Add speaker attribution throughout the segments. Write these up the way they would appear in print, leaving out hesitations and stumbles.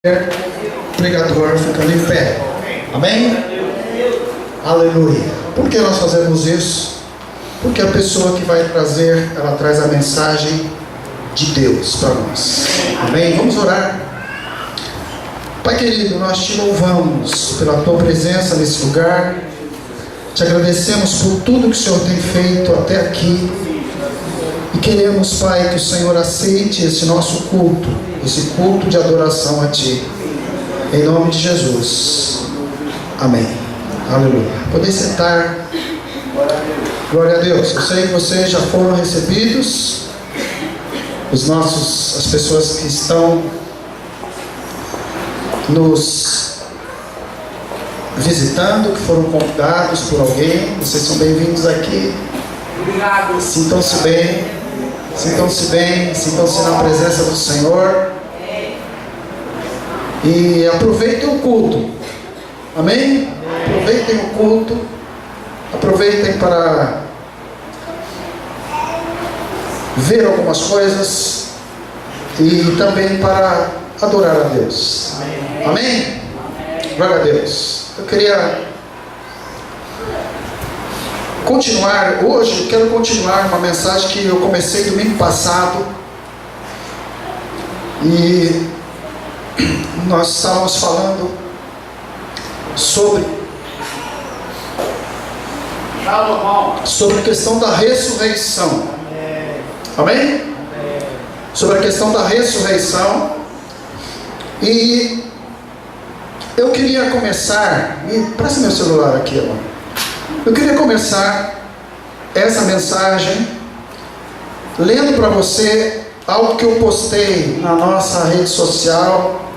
Speaker 1: Pregador ficando em pé. Amém? Aleluia. Por que nós fazemos isso? Porque a pessoa que vai trazer, ela traz a mensagem de Deus para nós. Amém? Vamos orar. Pai querido, nós te louvamos pela tua presença nesse lugar. Te agradecemos por tudo que o Senhor tem feito até aqui. E queremos, Pai, que o Senhor aceite esse nosso culto, esse culto de adoração a Ti. Em nome de Jesus. Amém. Aleluia. Poder sentar. Glória a Deus. Eu sei que vocês já foram recebidos. As pessoas que estão nos visitando, que foram convidados por alguém, vocês são bem-vindos aqui.
Speaker 2: Obrigado.
Speaker 1: Sintam-se bem. Sintam-se bem. Sintam-se na presença do Senhor. E aproveitem o culto. Amém? Aproveitem o culto. Aproveitem para ver algumas coisas e também para adorar a Deus. Amém? Glória a Deus. Eu queria continuar hoje. Eu quero continuar uma mensagem que eu comecei domingo passado. E nós estávamos falando sobre a questão da ressurreição. Amém? Sobre a questão da ressurreição. E eu queria começar, e presta meu celular aqui, irmão. Eu queria começar essa mensagem lendo para você algo que eu postei na nossa rede social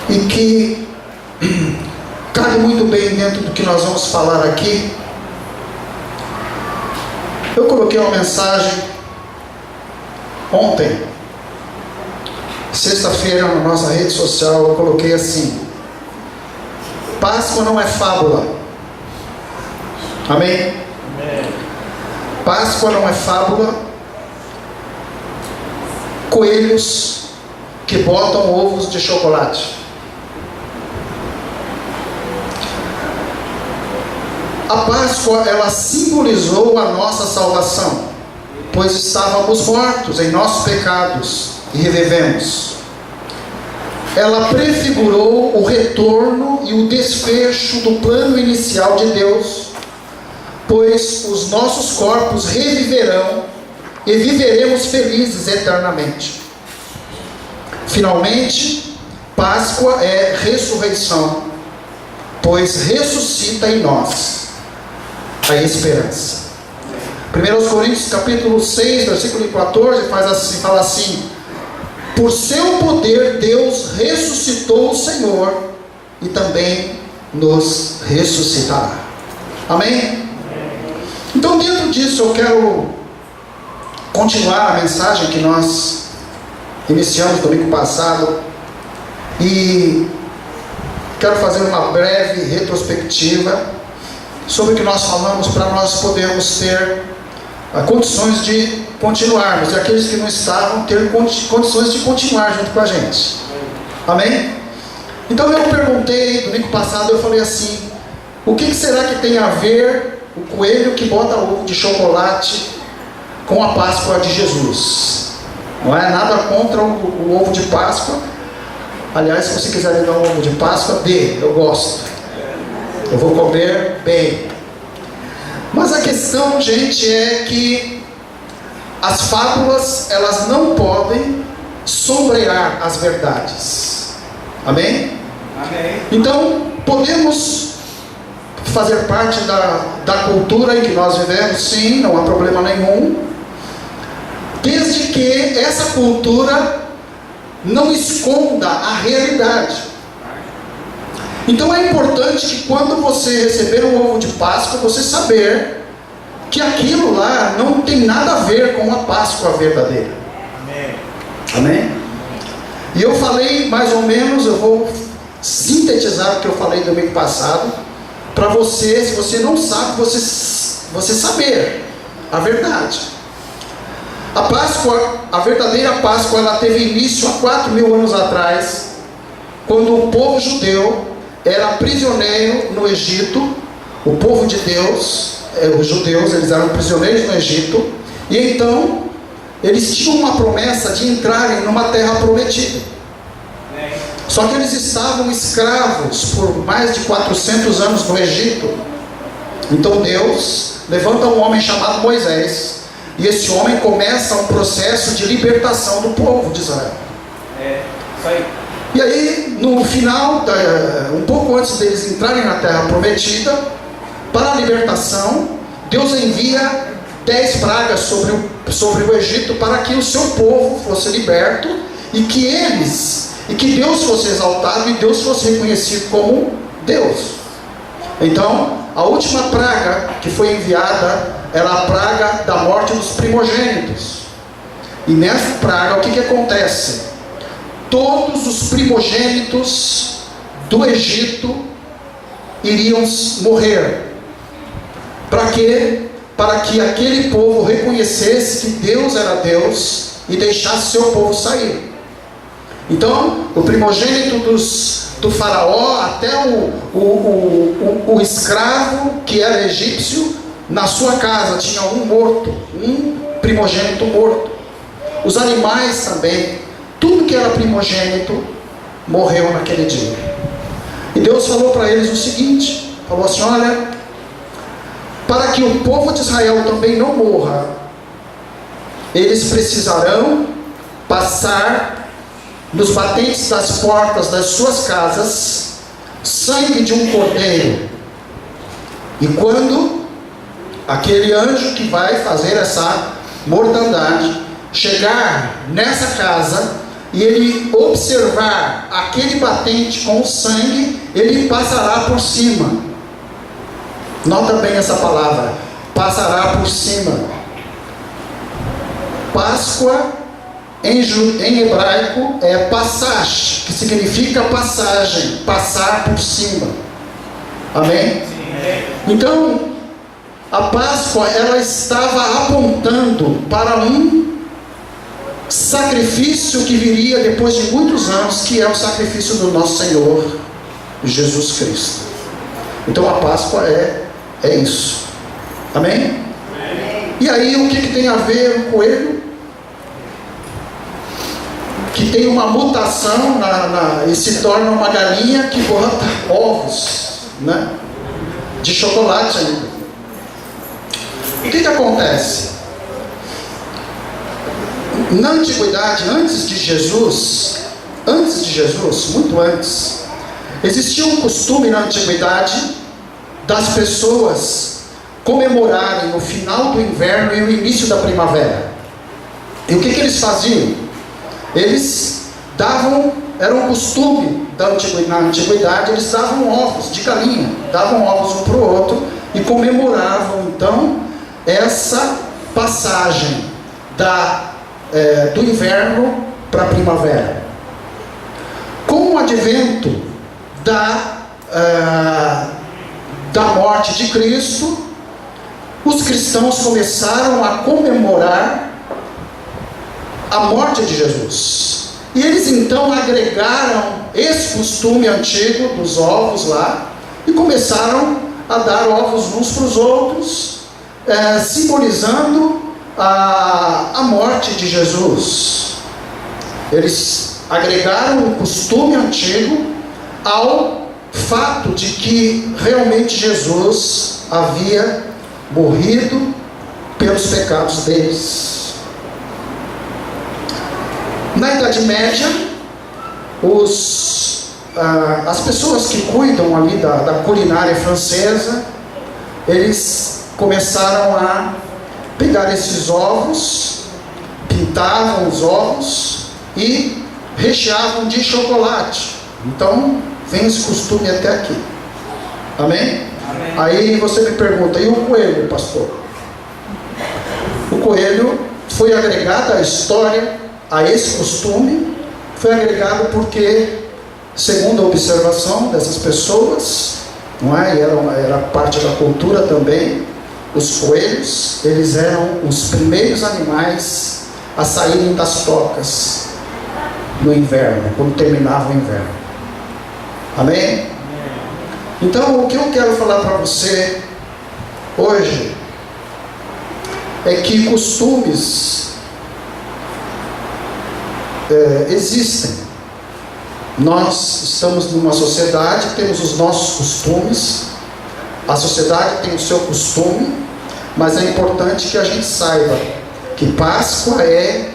Speaker 1: e que cabe muito bem dentro do que nós vamos falar aqui. Eu coloquei uma mensagem ontem, sexta-feira, na nossa rede social. Eu coloquei assim: Páscoa não é fábula. Amém? Páscoa não é fábula. Coelhos que botam ovos de chocolate. A Páscoa, ela simbolizou a nossa salvação, pois estávamos mortos em nossos pecados e revivemos. Ela prefigurou o retorno e o desfecho do plano inicial de Deus, pois os nossos corpos reviverão e viveremos felizes eternamente. Finalmente, Páscoa é ressurreição, pois ressuscita em nós a esperança. 1 Coríntios capítulo 6, versículo 14, fala assim: por seu poder Deus ressuscitou o Senhor e também nos ressuscitará. Amém? Então, dentro disso, eu quero continuar a mensagem que nós iniciamos domingo passado e quero fazer uma breve retrospectiva sobre o que nós falamos, para nós podermos ter condições de continuarmos, e aqueles que não estavam ter condições de continuar junto com a gente. Amém? Então eu perguntei domingo passado, eu falei assim: o que será que tem a ver o coelho que bota ovo de chocolate com a Páscoa de Jesus? Não é nada contra o ovo de Páscoa. Aliás, se você quiser me dar um ovo de Páscoa, eu gosto. Eu vou comer bem. Mas a questão, gente, é que as fábulas, elas não podem sombrear as verdades. Amém?
Speaker 2: Amém.
Speaker 1: Então, podemos fazer parte da cultura em que nós vivemos, sim, não há problema nenhum, desde que essa cultura não esconda a realidade. Então é importante que quando você receber um ovo de Páscoa, você saber que aquilo lá não tem nada a ver com a Páscoa verdadeira.
Speaker 2: Amém.
Speaker 1: Amém? E eu falei mais ou menos, eu vou sintetizar o que eu falei domingo passado, para você, se você não sabe, você saber a verdade. A Páscoa, a verdadeira Páscoa, ela teve início há 4.000 anos atrás, quando o povo judeu era prisioneiro no Egito. O povo de Deus, os judeus, eles eram prisioneiros no Egito, e então eles tinham uma promessa de entrarem numa terra prometida. Só que eles estavam escravos por mais de 400 anos no Egito. Então Deus levanta um homem chamado Moisés, e esse homem começa um processo de libertação do povo de Israel.
Speaker 2: Isso aí.
Speaker 1: E aí, no final, um pouco antes deles entrarem na terra prometida, para a libertação, Deus envia 10 pragas sobre o Egito, para que o seu povo fosse liberto, e que Deus fosse exaltado e Deus fosse reconhecido como Deus. Então, a última praga que foi enviada era a praga da morte dos primogênitos. E nessa praga, o que acontece? Todos os primogênitos do Egito iriam morrer. Para quê? Para que aquele povo reconhecesse que Deus era Deus e deixasse seu povo sair. Então, o primogênito do faraó, até o escravo que era egípcio, na sua casa tinha um morto, um primogênito morto. Os animais também, tudo que era primogênito morreu naquele dia. E Deus falou para eles o seguinte, falou assim: olha, para que o povo de Israel também não morra, eles precisarão passar nos batentes das portas das suas casas sangue de um cordeiro. E quando aquele anjo que vai fazer essa mortandade chegar nessa casa e ele observar aquele batente com o sangue, ele passará por cima. Nota bem essa palavra, passará por cima. Páscoa em hebraico é passage, que significa passagem, passar por cima. Amém? Então, a Páscoa, ela estava apontando para um sacrifício que viria depois de muitos anos, que é o sacrifício do nosso Senhor Jesus Cristo. Então a Páscoa é isso. Amém? E aí, o que tem a ver o coelho? Que tem uma mutação e se torna uma galinha que bota ovos, né? De chocolate ainda. O que acontece? Na antiguidade, antes de Jesus, muito antes, existia um costume na antiguidade das pessoas comemorarem o final do inverno e o início da primavera. E o que eles faziam? Eles davam, era um costume na antiguidade, eles davam ovos de galinha, davam ovos um para o outro e comemoravam então essa passagem do inverno para a primavera. Com o advento da morte de Cristo, os cristãos começaram a comemorar a morte de Jesus. E eles então agregaram esse costume antigo dos ovos lá e começaram a dar ovos uns para os outros, simbolizando a morte de Jesus. Eles agregaram o costume antigo ao fato de que realmente Jesus havia morrido pelos pecados deles. Na Idade Média, as pessoas que cuidam ali da culinária francesa, eles começaram a pegar esses ovos, pintavam os ovos e recheavam de chocolate. Então, vem esse costume até aqui. Amém? Amém. Aí você me pergunta, e o coelho, pastor? O coelho foi agregado à história, a esse costume, foi agregado porque, segundo a observação dessas pessoas, não é? E era parte da cultura também, os coelhos, eles eram os primeiros animais a saírem das tocas no inverno, quando terminava o inverno. Amém? Então, o que eu quero falar para você hoje é que costumes existem. Nós estamos numa sociedade, temos os nossos costumes, a sociedade tem o seu costume, mas é importante que a gente saiba que Páscoa é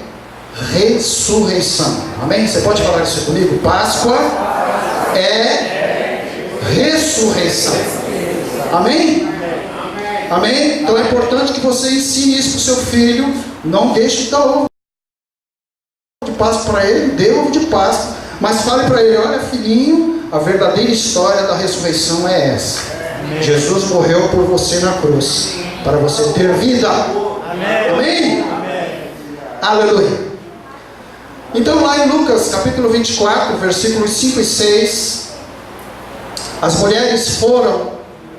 Speaker 1: ressurreição. Amém? Você pode falar isso comigo? Páscoa é ressurreição. Amém? Amém? Então é importante que você ensine isso para o seu filho. Não deixe de dar ovo de Páscoa para ele, dê ovo de Páscoa, mas fale para ele: olha, filhinho, a verdadeira história da ressurreição é essa. Jesus morreu por você na cruz, para você ter vida. Amém? Aleluia. Então lá em Lucas capítulo 24, versículos 5 e 6, as mulheres foram,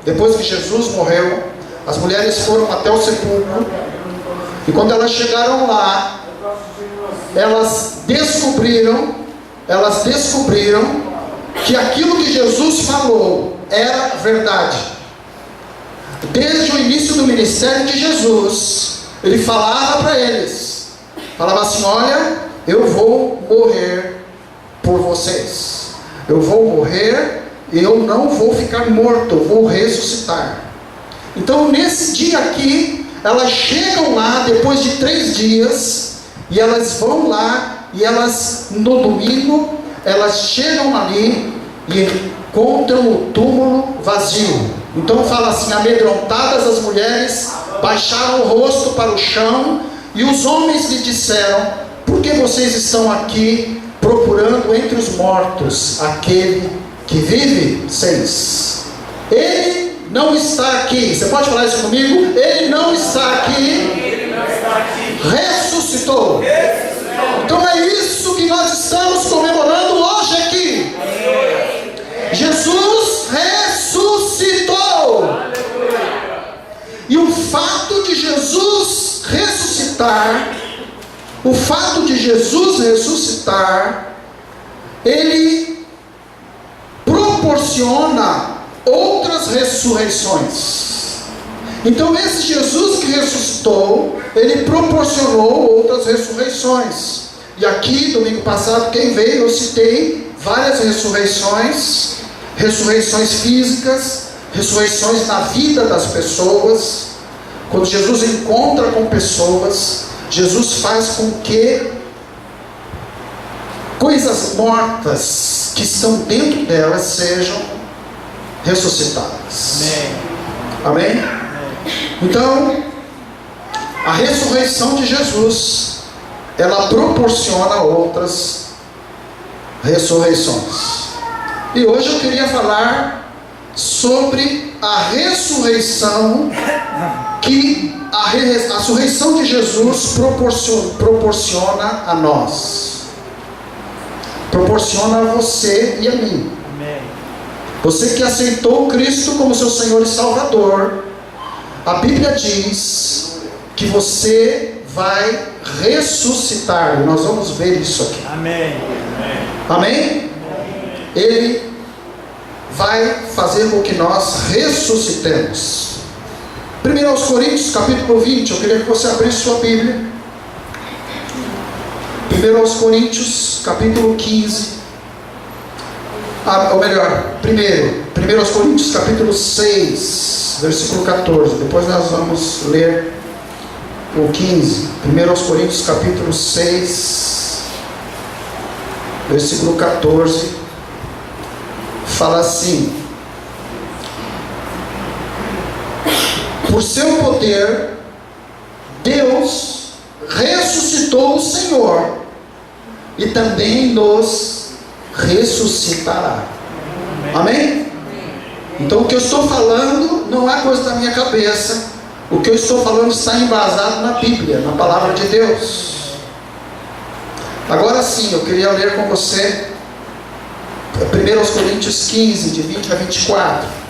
Speaker 1: depois que Jesus morreu, as mulheres foram até o sepulcro, e quando elas chegaram lá, elas descobriram que aquilo que Jesus falou era verdade. Desde o início do ministério de Jesus, ele falava para eles, falava assim: olha, eu vou morrer por vocês, eu vou morrer e eu não vou ficar morto, eu vou ressuscitar. Então nesse dia aqui, elas chegam lá depois de 3 dias, e elas vão lá, e elas no domingo, elas chegam ali e encontram o túmulo vazio. Então fala assim: amedrontadas as mulheres baixaram o rosto para o chão, e os homens lhe disseram: por que vocês estão aqui procurando entre os mortos aquele que vive? 6. Ele não está aqui. Você pode falar isso comigo? Ele não está aqui. Ressuscitou. Então é isso que nós estamos comemorando hoje aqui. Jesus ressuscitou. E o fato de Jesus ressuscitar, ele proporciona outras ressurreições. Então esse Jesus que ressuscitou, ele proporcionou outras ressurreições. E aqui, domingo passado, quem veio, eu citei várias ressurreições, ressurreições físicas, ressurreições na vida das pessoas. Quando Jesus encontra com pessoas, Jesus faz com que coisas mortas que estão dentro delas sejam ressuscitadas. Amém? Então, a ressurreição de Jesus, ela proporciona outras ressurreições. E hoje eu queria falar sobre a ressurreição que a ressurreição de Jesus proporciona a nós. Proporciona a você e a mim. Você que aceitou Cristo como seu Senhor e Salvador, a Bíblia diz que você vai ressuscitar. Nós vamos ver isso aqui. Amém? Amém? Ele vai fazer com que nós ressuscitemos. 1 Coríntios capítulo 20, eu queria que você abrisse sua Bíblia. 1 Coríntios capítulo 15. Ou melhor, 1 Coríntios capítulo 6, versículo 14. Depois nós vamos ler o 15. 1 Coríntios capítulo 6, versículo 14. Fala assim: por seu poder, Deus ressuscitou o Senhor e também nos ressuscitará. Amém? Então o que eu estou falando não é coisa da minha cabeça. O que eu estou falando está embasado na Bíblia, na palavra de Deus. Agora sim, eu queria ler com você 1 Coríntios 15, de 20 a 24.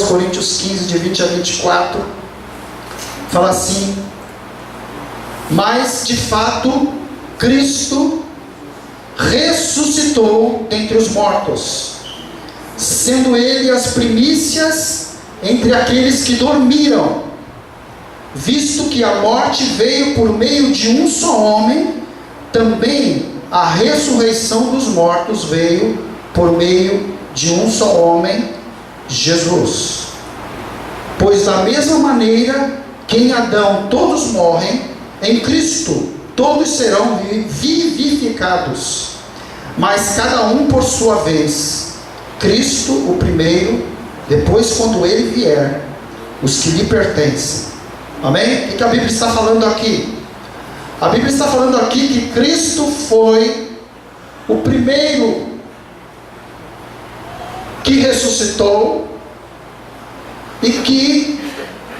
Speaker 1: Coríntios 15, de 20 a 24. Fala assim: mas de fato Cristo ressuscitou dentre os mortos, sendo Ele as primícias entre aqueles que dormiram, visto que a morte veio por meio de um só homem, também a ressurreição dos mortos veio por meio de um só homem, Jesus. Pois da mesma maneira que em Adão todos morrem, em Cristo todos serão vivificados, mas cada um por sua vez. Cristo o primeiro, depois quando Ele vier, os que lhe pertencem. Amém? O que a Bíblia está falando aqui? A Bíblia está falando aqui que Cristo foi o primeiro que ressuscitou, e que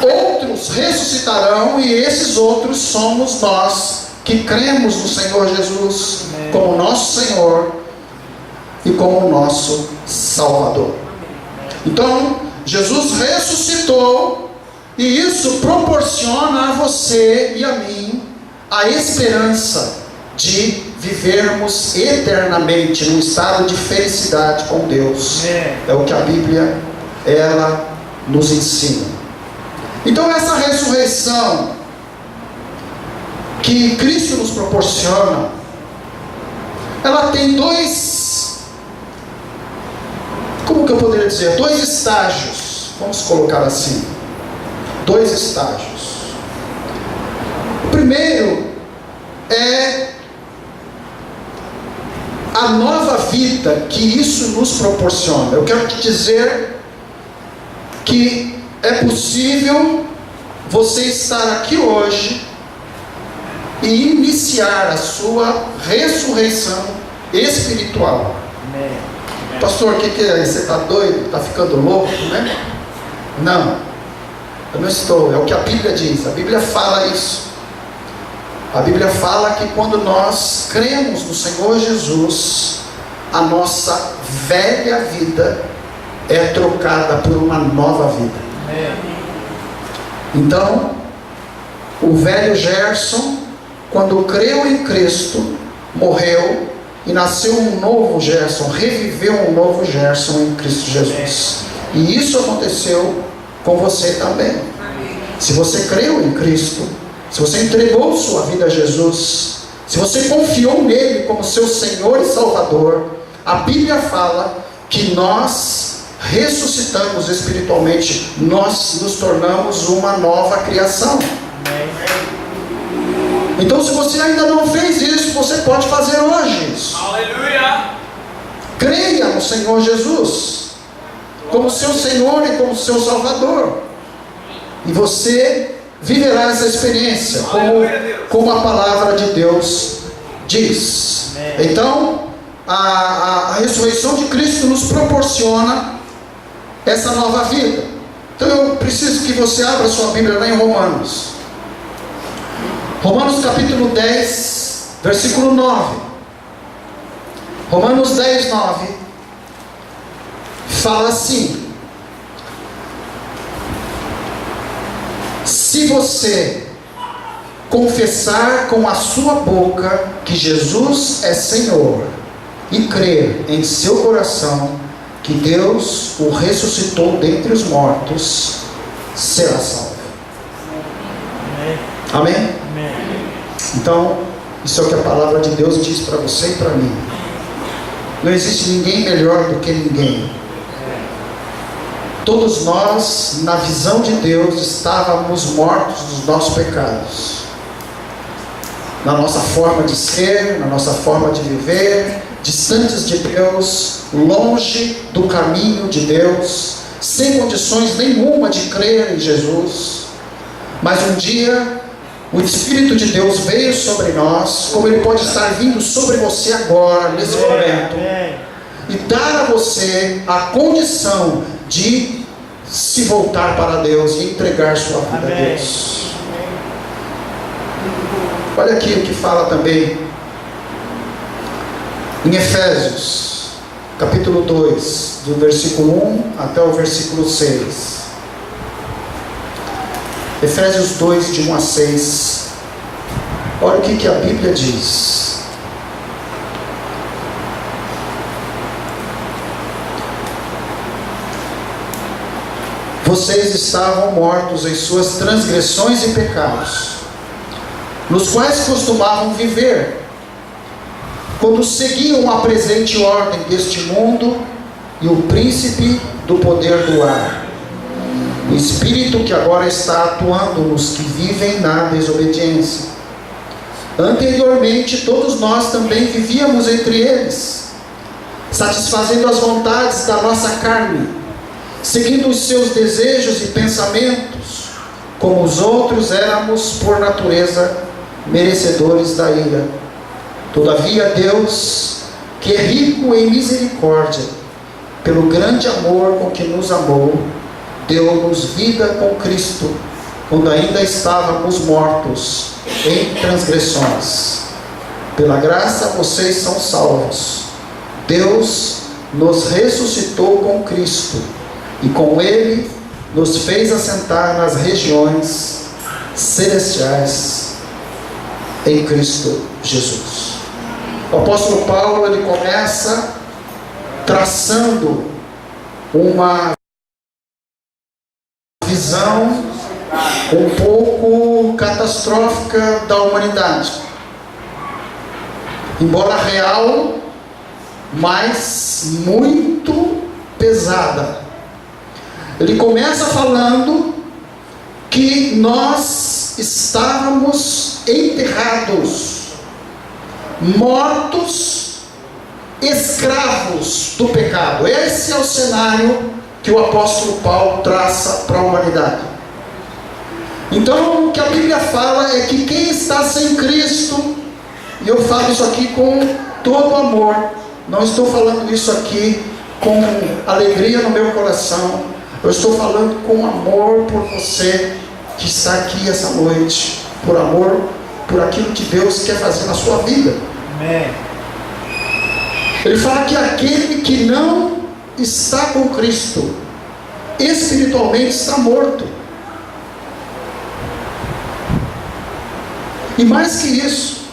Speaker 1: outros ressuscitarão, e esses outros somos nós que cremos no Senhor Jesus como nosso Senhor e como nosso Salvador. Então, Jesus ressuscitou, e isso proporciona a você e a mim a esperança de vivermos eternamente num estado de felicidade com Deus. É o que a Bíblia, ela nos ensina. Então essa ressurreição que Cristo nos proporciona, ela tem como que eu poderia dizer? Dois estágios, vamos colocar assim. Dois estágios. O primeiro é a nova vida que isso nos proporciona. Eu quero te dizer que é possível você estar aqui hoje e iniciar a sua ressurreição espiritual. Pastor, o que é? Você está doido? Está ficando louco, né? Não, eu não estou. É o que a Bíblia diz. A Bíblia fala isso. A Bíblia fala que quando nós cremos no Senhor Jesus, a nossa velha vida é trocada por uma nova vida. Então, o velho Gerson, quando creu em Cristo, morreu, e nasceu um novo Gerson, reviveu um novo Gerson em Cristo Jesus. E isso aconteceu com você também. Se você creu em Cristo, se você entregou sua vida a Jesus, se você confiou nele como seu Senhor e Salvador, a Bíblia fala que nós ressuscitamos espiritualmente, nós nos tornamos uma nova criação. Então, se você ainda não fez isso, você pode fazer hoje isso.
Speaker 2: Aleluia!
Speaker 1: Creia no Senhor Jesus como seu Senhor e como seu Salvador, e você viverá essa experiência como a palavra de Deus diz. Então, a ressurreição de Cristo nos proporciona essa nova vida. Então eu preciso que você abra sua Bíblia lá em Romanos. Romanos capítulo 10, versículo 9. Romanos 10, 9. Fala assim: se você confessar com a sua boca que Jesus é Senhor, e crer em seu coração que Deus o ressuscitou dentre os mortos, será salvo. Amém? Amém? Então, isso é o que a palavra de Deus diz para você e para mim. Não existe ninguém melhor do que ninguém. Todos nós, na visão de Deus, estávamos mortos dos nossos pecados, na nossa forma de ser, na nossa forma de viver, distantes de Deus, longe do caminho de Deus, sem condições nenhuma de crer em Jesus. Mas um dia o Espírito de Deus veio sobre nós, como Ele pode estar vindo sobre você agora, nesse momento, e dar a você a condição de se voltar para Deus e entregar sua vida a Deus. Olha aqui o que fala também em Efésios, capítulo 2, do versículo 1 até o versículo 6. Efésios 2, de 1 a 6. Olha o que a Bíblia diz. Vocês estavam mortos em suas transgressões e pecados, nos quais costumavam viver, quando seguiam a presente ordem deste mundo e o príncipe do poder do ar, o espírito que agora está atuando nos que vivem na desobediência. Anteriormente, todos nós também vivíamos entre eles, satisfazendo as vontades da nossa carne, seguindo os seus desejos e pensamentos. Como os outros, éramos por natureza merecedores da ira. Todavia Deus, que é rico em misericórdia, pelo grande amor com que nos amou, deu-nos vida com Cristo, quando ainda estávamos mortos em transgressões. Pela graça vocês são salvos. Deus nos ressuscitou com Cristo, e com Ele nos fez assentar nas regiões celestiais em Cristo Jesus. O apóstolo Paulo, ele começa traçando uma visão um pouco catastrófica da humanidade, embora real, mas muito pesada. Ele começa falando que nós estávamos enterrados, mortos, escravos do pecado. Esse é o cenário que o apóstolo Paulo traça para a humanidade. Então, o que a Bíblia fala é que quem está sem Cristo, e eu falo isso aqui com todo amor, não estou falando isso aqui com alegria no meu coração, eu estou falando com amor por você que está aqui essa noite, por amor por aquilo que Deus quer fazer na sua vida.
Speaker 2: Amém.
Speaker 1: Ele fala que aquele que não está com Cristo, espiritualmente está morto. E mais que isso,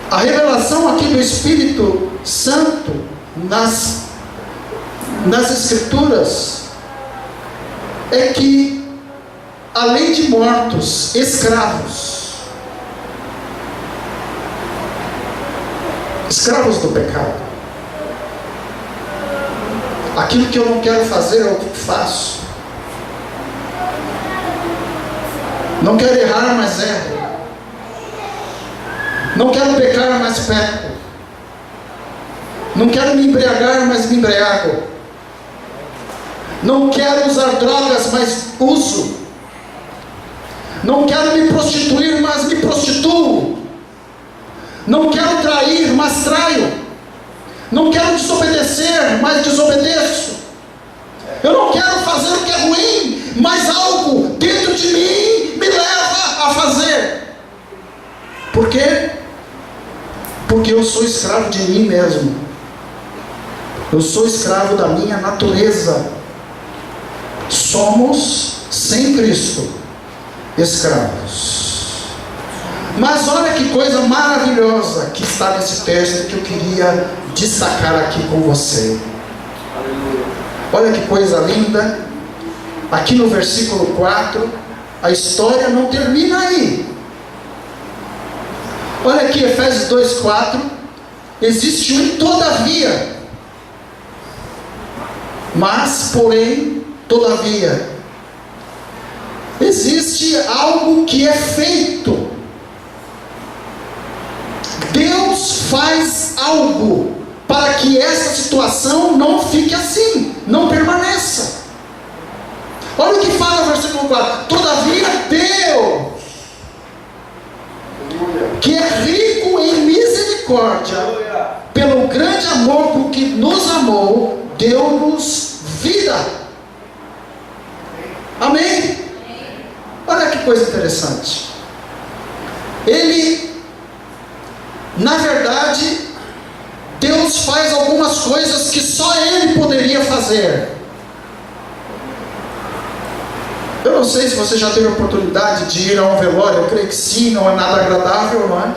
Speaker 1: a revelação aqui do Espírito Santo nas Escrituras é que, além de mortos, escravos do pecado, aquilo que eu não quero fazer é o que faço, não quero errar, mas erro, não quero pecar, mas peco, não quero me embriagar, mas me embriago, não quero usar drogas, mas uso, não quero me prostituir, mas me prostituo, não quero trair, mas traio, não quero desobedecer, mas desobedeço, eu não quero fazer o que é ruim, mas algo dentro de mim me leva a fazer. Por quê? Porque eu sou escravo de mim mesmo, eu sou escravo da minha natureza. Somos, sem Cristo, escravos. Mas olha que coisa maravilhosa que está nesse texto que eu queria destacar aqui com você. Olha que coisa linda. Aqui no versículo 4, a história não termina aí. Olha aqui, Efésios 2:4. Existe um todavia. Mas, porém, todavia, existe algo que é feito. Deus faz algo para que essa situação não fique assim, não permaneça. Olha o que fala o versículo 4: todavia Deus, que é rico em misericórdia, pelo grande amor com que nos amou, deu-nos vida. Amém? Olha que coisa interessante. Na verdade, Deus faz algumas coisas que só Ele poderia fazer. Eu não sei se você já teve a oportunidade de ir a um velório. Eu creio que sim, não é nada agradável, não é?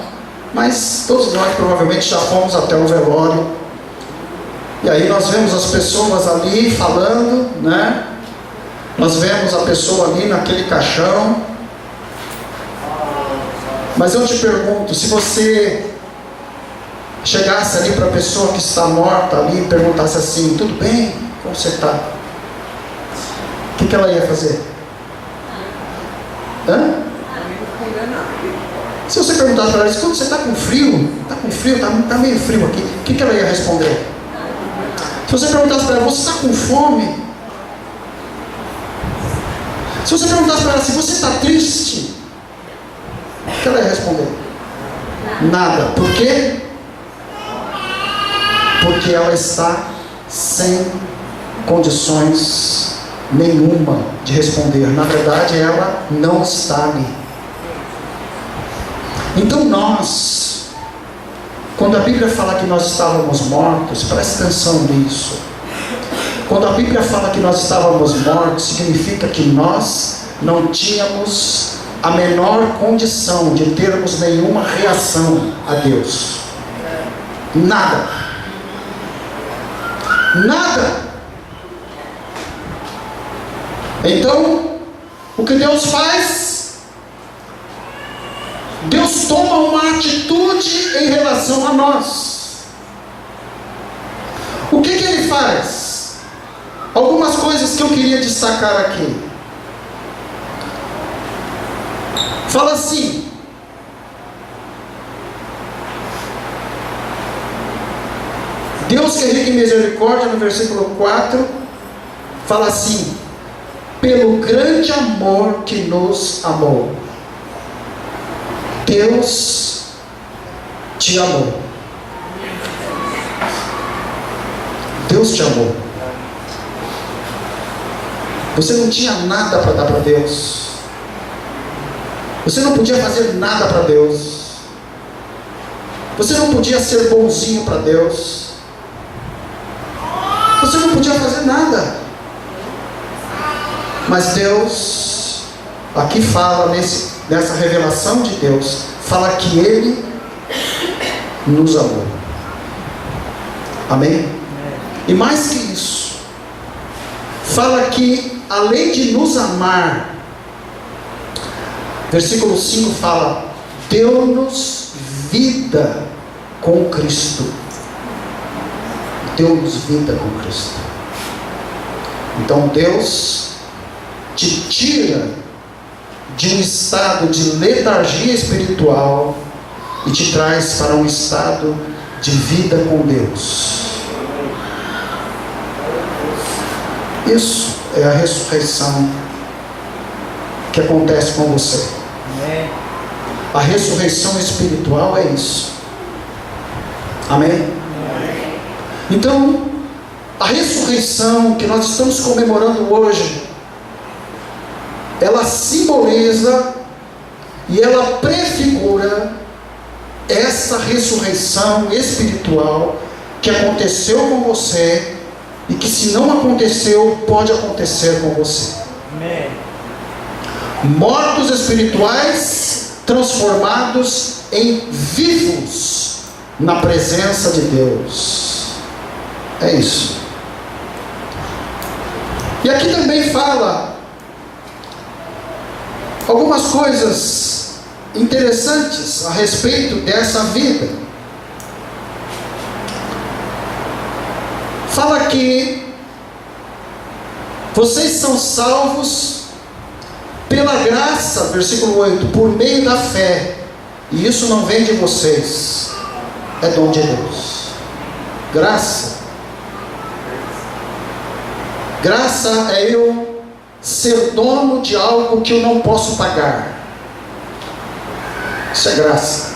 Speaker 1: Mas todos nós provavelmente já fomos até um velório. E aí nós vemos as pessoas ali falando, né? Nós vemos a pessoa ali naquele caixão. Mas eu te pergunto, se você chegasse ali para a pessoa que está morta ali e perguntasse assim: tudo bem? Como você está? O que ela ia fazer? Hã? Se você perguntasse para ela: quando você está com frio? Está com frio? Está meio frio aqui. O que ela ia responder? Se você perguntasse para ela: você está com fome? Se você perguntasse para ela: se você está triste? O que ela ia responder? Nada. Por quê? Porque ela está sem condições nenhuma de responder. Na verdade, ela não está ali. Então nós, quando a Bíblia fala que nós estávamos mortos, preste atenção nisso. Quando a Bíblia fala que nós estávamos mortos, significa que nós não tínhamos a menor condição de termos nenhuma reação a Deus. Nada. Nada. Então, o que Deus faz? Deus toma uma atitude em relação a nós. O que Ele faz? Algumas coisas que eu queria destacar aqui. Fala assim: Deus que é rico em misericórdia, no versículo 4, fala assim: pelo grande amor que nos amou. Deus te amou. Deus te amou. Você não tinha nada para dar para Deus. Você não podia fazer nada para Deus. Você não podia ser bonzinho para Deus. Você não podia fazer nada. Mas Deus, aqui fala, nessa revelação de Deus, fala que Ele nos amou. Amém? E mais que isso, fala que além de nos amar, versículo 5 fala: deu-nos vida com Cristo. Deu-nos vida com Cristo. Então Deus te tira de um estado de letargia espiritual e te traz para um estado de vida com Deus. Isso é a ressurreição que acontece com você. A ressurreição espiritual é isso. Amém? Então, a ressurreição que nós estamos comemorando hoje, ela simboliza e ela prefigura essa ressurreição espiritual que aconteceu com você e que, se não aconteceu, pode acontecer com você. Amém. Mortos espirituais transformados em vivos na presença de Deus. É isso. E aqui também fala algumas coisas interessantes a respeito dessa vida. Fala que vocês são salvos pela graça, versículo 8, por meio da fé. E isso não vem de vocês, é dom de Deus. Graça. Graça é eu ser dono de algo que eu não posso pagar. Isso é graça.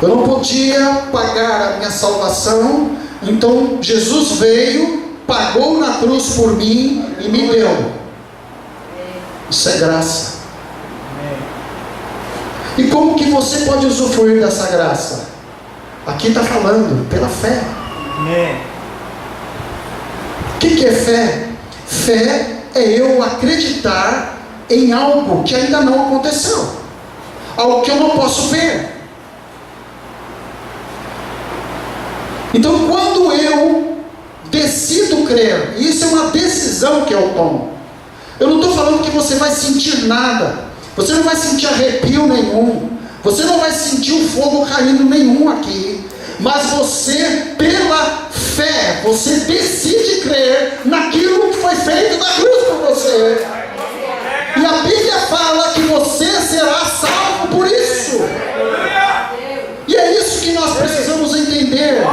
Speaker 1: Eu não podia pagar a minha salvação, então Jesus veio, pagou na cruz por mim e me deu. Isso é graça. E como que você pode usufruir dessa graça? Aqui está falando, pela fé. O que é fé? Fé é eu acreditar em algo que ainda não aconteceu, algo que eu não posso ver. Então, quando eu decido crer, isso é uma decisão que eu tomo. Eu não estou falando que você vai sentir nada, você não vai sentir arrepio nenhum, você não vai sentir o fogo caindo nenhum aqui, mas você, pela fé, você decide crer naquilo que foi feito na cruz por você. E a Bíblia fala que você será salvo por isso. E é isso que nós precisamos entender.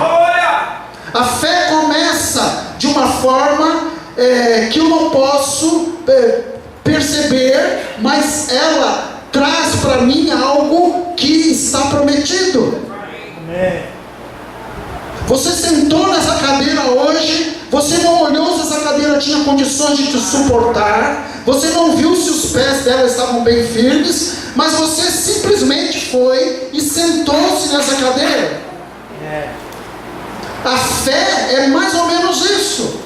Speaker 1: A fé começa de uma forma que eu não posso perceber, mas ela traz para mim algo que está prometido. Você sentou nessa cadeira hoje, você não olhou se essa cadeira tinha condições de te suportar, você não viu se os pés dela estavam bem firmes, mas você simplesmente foi e sentou-se nessa cadeira. A fé é mais ou menos isso.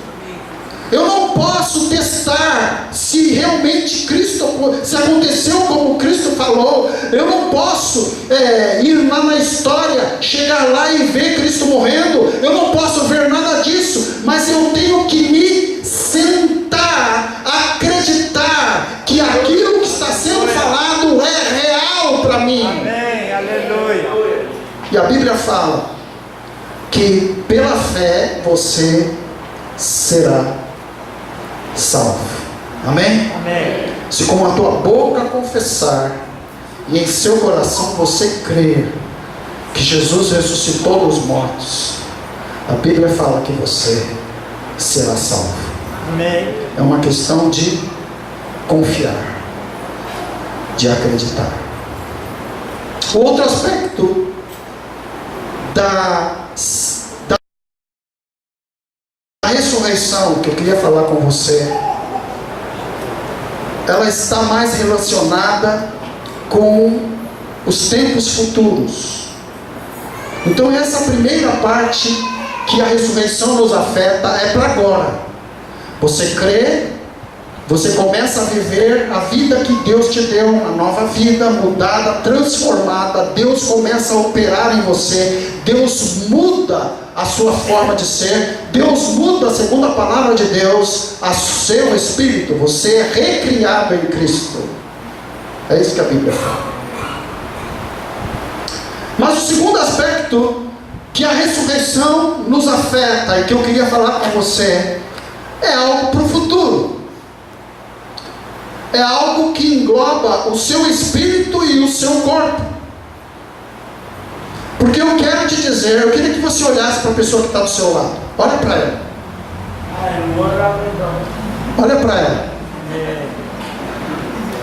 Speaker 1: Eu não posso testar se realmente se aconteceu como Cristo falou. Eu não posso ir lá na história, chegar lá e ver Cristo morrendo. Eu não posso ver nada disso, mas eu tenho que me sentar, acreditar que aquilo que está sendo falado é real para mim.
Speaker 2: Amém, aleluia.
Speaker 1: E a Bíblia fala que pela fé você será salvo. Amém?
Speaker 2: Amém.
Speaker 1: Se com a tua boca confessar e em seu coração você crer que Jesus ressuscitou dos mortos, a Bíblia fala que você será salvo.
Speaker 2: Amém.
Speaker 1: É uma questão de confiar, de acreditar. O outro aspecto da ressurreição que eu queria falar com você, ela está mais relacionada com os tempos futuros. Então essa primeira parte que a ressurreição nos afeta é para agora. Você crê, você começa a viver a vida que Deus te deu, uma nova vida mudada, transformada. Deus começa a operar em você, Deus muda a sua forma de ser, Deus muda, segundo a palavra de Deus, a seu espírito. Você é recriado em Cristo. É isso que a Bíblia fala. Mas o segundo aspecto que a ressurreição nos afeta e que eu queria falar com você é algo para o futuro. É algo que engloba o seu espírito e o seu corpo. Porque eu quero te dizer, eu queria que você olhasse para a pessoa que está do seu lado. Olha para ela. Olha para ela.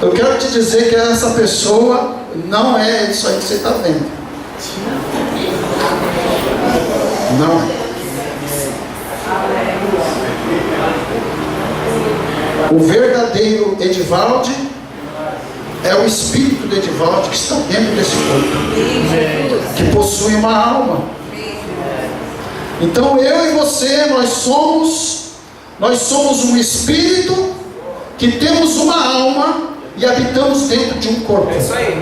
Speaker 1: Eu quero te dizer que essa pessoa não é isso aí que você está vendo. Não é. O verdadeiro Edivaldi é o espírito de Edivaldi que está dentro desse corpo, que possui uma alma. Então eu e você, nós somos um espírito que temos uma alma e habitamos dentro de um corpo.
Speaker 2: É isso aí.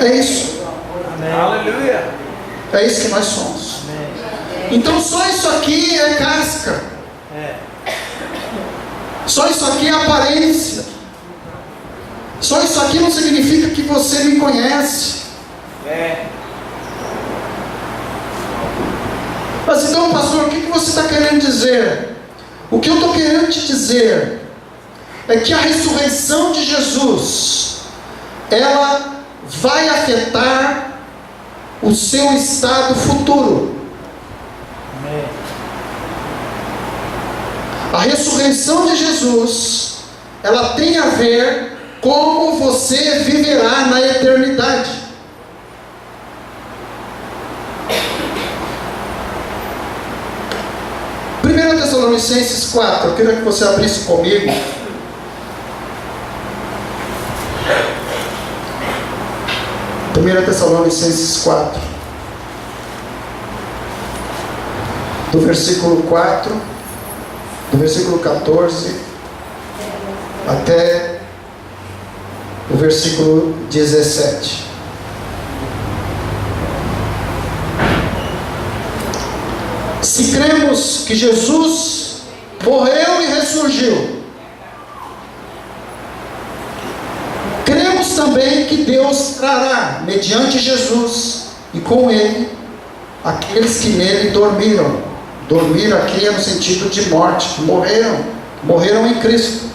Speaker 1: É isso.
Speaker 2: Aleluia.
Speaker 1: É isso que nós somos. Então só isso aqui é casca. Só isso aqui é aparência. Só isso aqui não significa que você me conhece. Mas então, pastor, o que você está querendo dizer? O que eu estou querendo te dizer é que a ressurreição de Jesus, ela vai afetar o seu estado futuro. A ressurreição de Jesus, ela tem a ver como você viverá na eternidade. Primeira Tessalonicenses 4, eu queria que você abrisse comigo. Primeira Tessalonicenses 4, do versículo 4, do versículo 14 até o versículo 17. Se cremos que Jesus morreu e ressurgiu, cremos também que Deus trará, mediante Jesus e com Ele, aqueles que nele dormiram. Dormir aqui é no sentido de morte, que morreram em Cristo.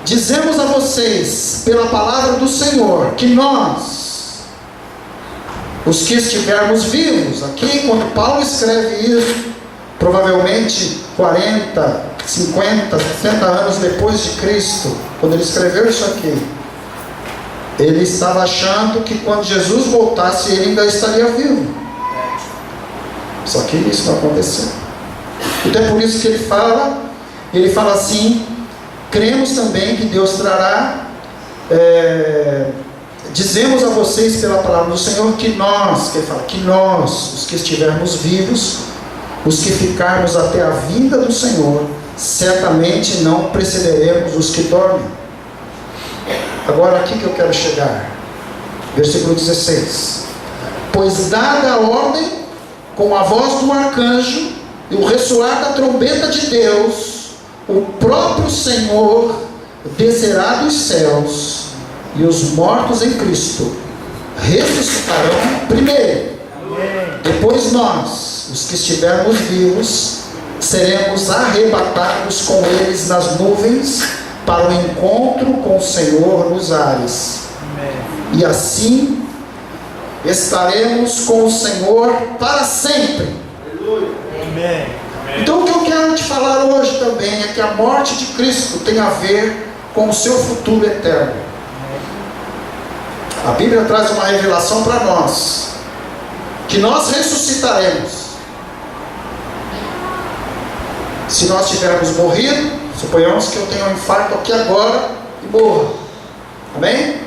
Speaker 1: Dizemos a vocês, pela palavra do Senhor, que nós, os que estivermos vivos, aqui quando Paulo escreve isso, provavelmente 40, 50, 60 anos depois de Cristo, quando ele escreveu isso aqui, ele estava achando que quando Jesus voltasse, ele ainda estaria vivo. Só que isso não aconteceu. Então é por isso que ele fala assim: cremos também que Deus trará, dizemos a vocês pela palavra do Senhor que nós, os que estivermos vivos, os que ficarmos até a vinda do Senhor, certamente não precederemos os que dormem. Agora aqui que eu quero chegar, versículo 16: pois dada a ordem, com a voz do arcanjo e o ressoar da trombeta de Deus, o próprio Senhor descerá dos céus, e os mortos em Cristo ressuscitarão primeiro. Depois nós, os que estivermos vivos, seremos arrebatados com eles nas nuvens, para o encontro com o Senhor nos ares. E assim estaremos com o Senhor para sempre. Então o que eu quero te falar hoje também é que a morte de Cristo tem a ver com o seu futuro eterno. A Bíblia traz uma revelação para nós, que nós ressuscitaremos. Se nós tivermos morrido, suponhamos que eu tenho um infarto aqui agora e morra. Amém?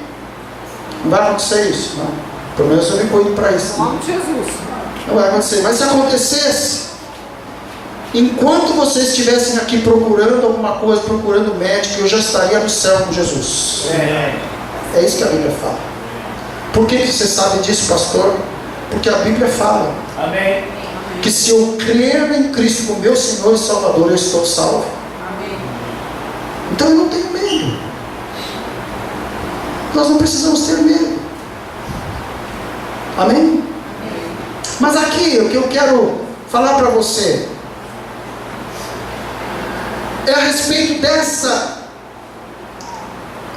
Speaker 1: Não vai acontecer isso, não. Pelo menos eu me cuido para isso.
Speaker 3: Em nome de Jesus.
Speaker 1: Não vai acontecer. Mas se acontecesse, enquanto vocês estivessem aqui procurando alguma coisa, procurando médico, eu já estaria no céu com Jesus. É isso que a Bíblia fala. Por que você sabe disso, pastor? Porque a Bíblia fala.
Speaker 3: Amém.
Speaker 1: Que se eu crer em Cristo como meu Senhor e Salvador, eu estou salvo.
Speaker 3: Amém.
Speaker 1: Então eu não tenho medo. Nós não precisamos ter medo. Amém? Mas aqui o que eu quero falar para você é a respeito dessa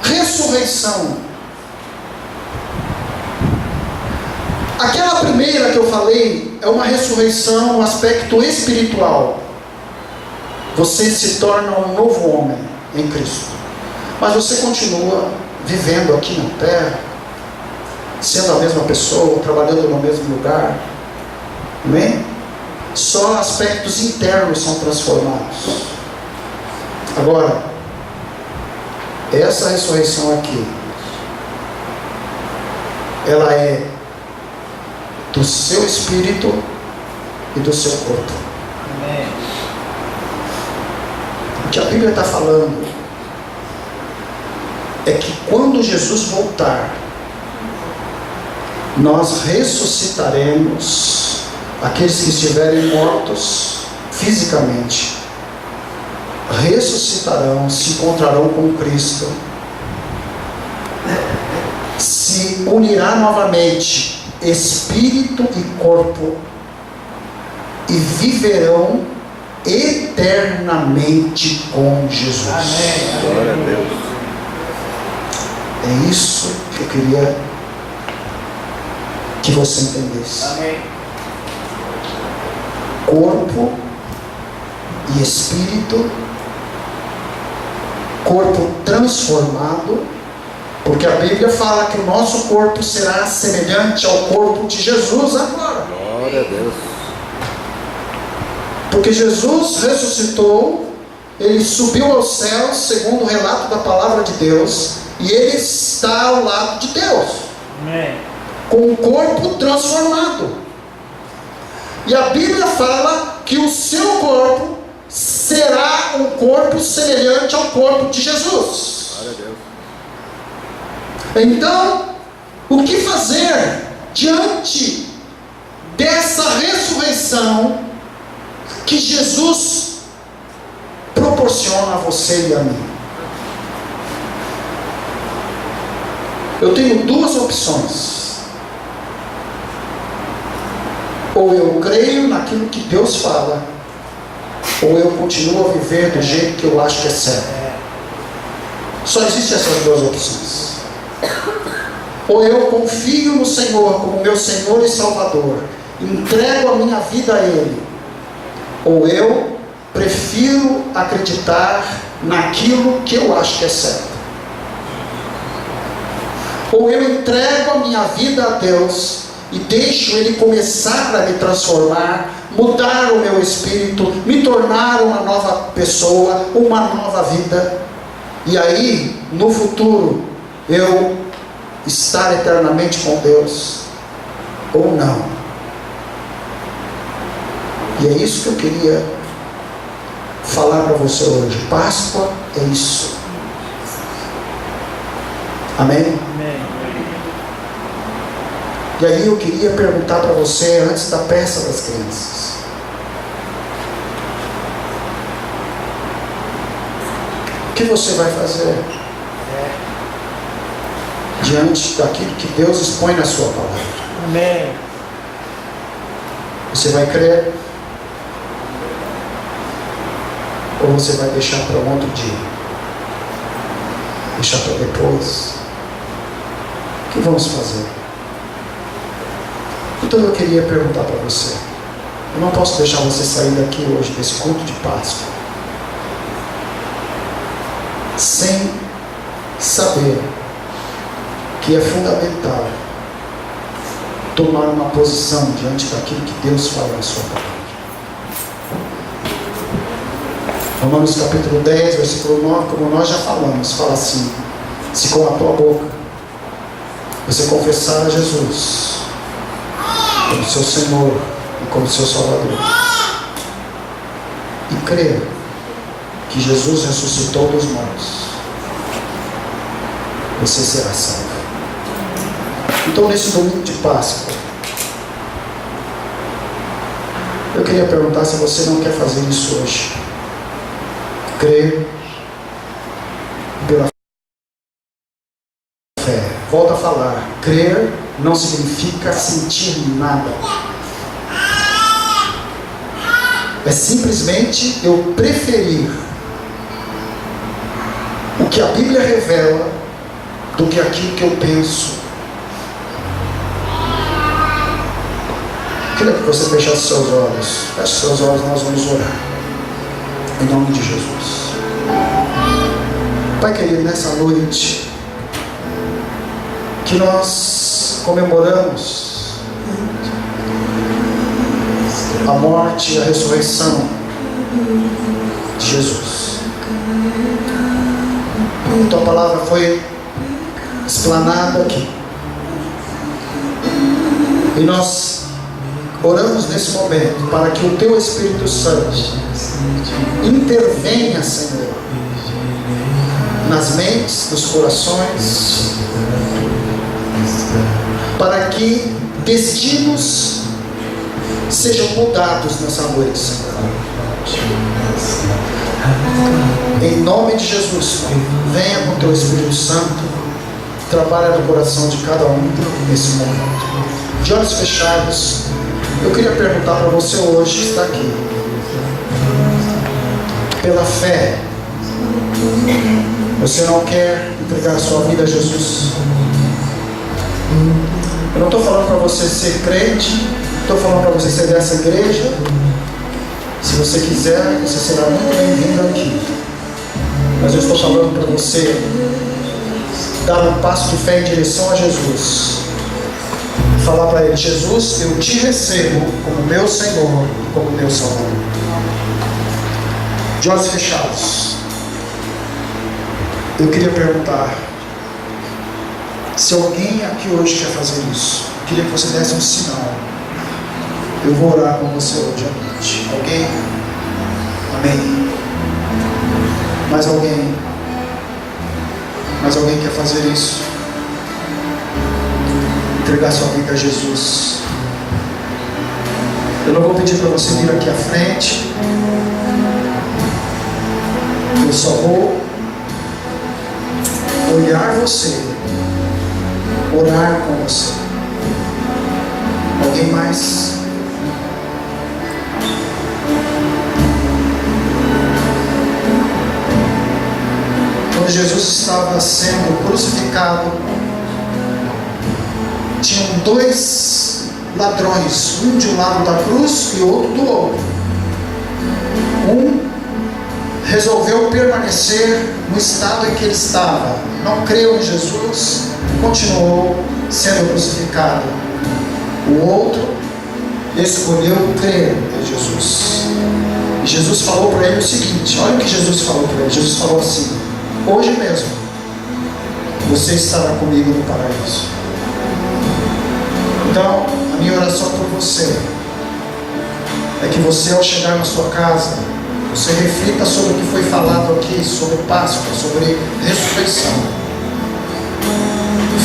Speaker 1: ressurreição. Aquela primeira que eu falei é uma ressurreição no aspecto espiritual. Você se torna um novo homem em Cristo, mas você continua vivendo aqui na terra, sendo a mesma pessoa, trabalhando no mesmo lugar. Amém? Só aspectos internos são transformados. Agora, essa ressurreição aqui, ela é do seu espírito e do seu corpo.
Speaker 2: Amém.
Speaker 1: O que a Bíblia está falando é que quando Jesus voltar, nós ressuscitaremos aqueles que estiverem mortos fisicamente. Ressuscitarão, se encontrarão com Cristo, se unirá novamente espírito e corpo, e viverão eternamente com Jesus.
Speaker 2: Amém.
Speaker 4: Glória a Deus.
Speaker 1: É isso que eu queria que você entendesse.
Speaker 3: Amém.
Speaker 1: Corpo e espírito, corpo transformado, porque a Bíblia fala que o nosso corpo será semelhante ao corpo de Jesus agora.
Speaker 4: Glória a Deus.
Speaker 1: Porque Jesus ressuscitou, ele subiu aos céus, segundo o relato da palavra de Deus, e ele está ao lado de Deus,
Speaker 2: Amém.
Speaker 1: com o corpo transformado. E a Bíblia fala que o seu corpo será um corpo semelhante ao corpo de Jesus.
Speaker 3: Glória a Deus.
Speaker 1: Então, o que fazer diante dessa ressurreição que Jesus proporciona a você e a mim? Eu tenho duas opções. Ou eu creio naquilo que Deus fala, ou eu continuo a viver do jeito que eu acho que é certo. Só existem essas duas opções. Ou eu confio no Senhor como meu Senhor e Salvador, entrego a minha vida a Ele, ou eu prefiro acreditar naquilo que eu acho que é certo. Ou eu entrego a minha vida a Deus e deixo Ele começar a me transformar, mudar o meu espírito, me tornar uma nova pessoa, uma nova vida, e aí, no futuro, eu estar eternamente com Deus, ou não. E é isso que eu queria falar para você hoje. Páscoa é isso. Amém?
Speaker 2: Amém.
Speaker 1: E aí eu queria perguntar para você, antes da peça das crianças: o que você vai fazer diante daquilo que Deus expõe na sua palavra?
Speaker 2: Amém.
Speaker 1: Você vai crer? Ou você vai deixar para um outro dia? Deixar para depois? O que vamos fazer? Então eu queria perguntar para você. Eu não posso deixar você sair daqui hoje, desse culto de Páscoa, sem saber que é fundamental tomar uma posição diante daquilo que Deus fala na sua palavra. Romanos capítulo 10, versículo 9, como nós já falamos, fala assim: se com a tua boca você confessar a Jesus como seu Senhor e como seu Salvador, e crer que Jesus ressuscitou dos mortos, você será salvo. Então, nesse domingo de Páscoa, eu queria perguntar se você não quer fazer isso hoje. Crer pela fé. Volto a falar: crer não significa sentir nada. É simplesmente eu preferir o que a Bíblia revela do que aquilo que eu penso. Queria que você fechasse seus olhos. Feche seus olhos, nós vamos orar. Em nome de Jesus. Pai querido, nessa noite que nós comemoramos a morte e a ressurreição de Jesus. A tua palavra foi explanada aqui. E nós oramos nesse momento para que o teu Espírito Santo intervenha, Senhor, nas mentes, nos corações, para que destinos sejam mudados nessa noite, Senhor. Em nome de Jesus, Pai, venha com o teu Espírito Santo, trabalha no coração de cada um nesse momento. De olhos fechados, eu queria perguntar para você hoje que está aqui, pela fé, você não quer entregar a sua vida a Jesus? Eu não estou falando para você ser crente, estou falando para você ser dessa igreja. Se você quiser, você será muito bem-vindo aqui. Mas eu estou falando para você dar um passo de fé em direção a Jesus. Falar para Ele: Jesus, eu te recebo como meu Senhor e como meu Salvador. De olhos fechados, eu queria perguntar se alguém aqui hoje quer fazer isso. Eu queria que você desse um sinal. Eu vou orar com você hoje à noite. Alguém? Amém. Mais alguém? Mais alguém quer fazer isso? Entregar sua vida a Jesus. Eu não vou pedir para você vir aqui à frente. Eu só vou olhar você, orar com você. Alguém mais? Quando Jesus estava sendo crucificado, tinham dois ladrões, um de um lado da cruz e outro do outro. Um resolveu permanecer no estado em que ele estava, não creu em Jesus, continuou sendo crucificado. O outro escolheu crer em Jesus. E Jesus falou para ele o seguinte: olha o que Jesus falou para ele. Jesus falou assim: hoje mesmo você estará comigo no paraíso. Então, a minha oração por você é que você, ao chegar na sua casa, você reflita sobre o que foi falado aqui, sobre Páscoa, sobre ressurreição.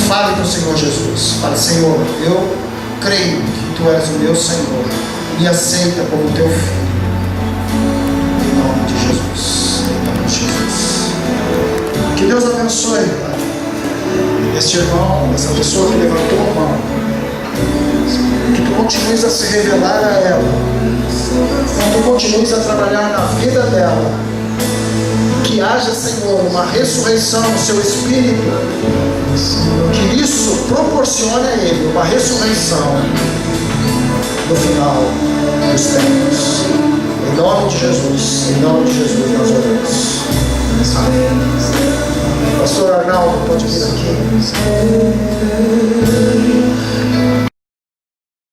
Speaker 1: Fale para o Senhor Jesus. Fale: Senhor, eu creio que Tu és o meu Senhor. Me aceita como Teu Filho. Em nome de Jesus. Em nome de Jesus. Que Deus abençoe este irmão, essa pessoa que levantou a mão. Que Tu continues a se revelar a ela. Que Tu continues a trabalhar na vida dela. Que haja, Senhor, uma ressurreição no seu espírito. Que isso proporcione a ele uma ressurreição no final dos tempos. Em nome de Jesus. Em nome de Jesus nós oramos. Amém. Pastor Arnaldo, pode vir aqui.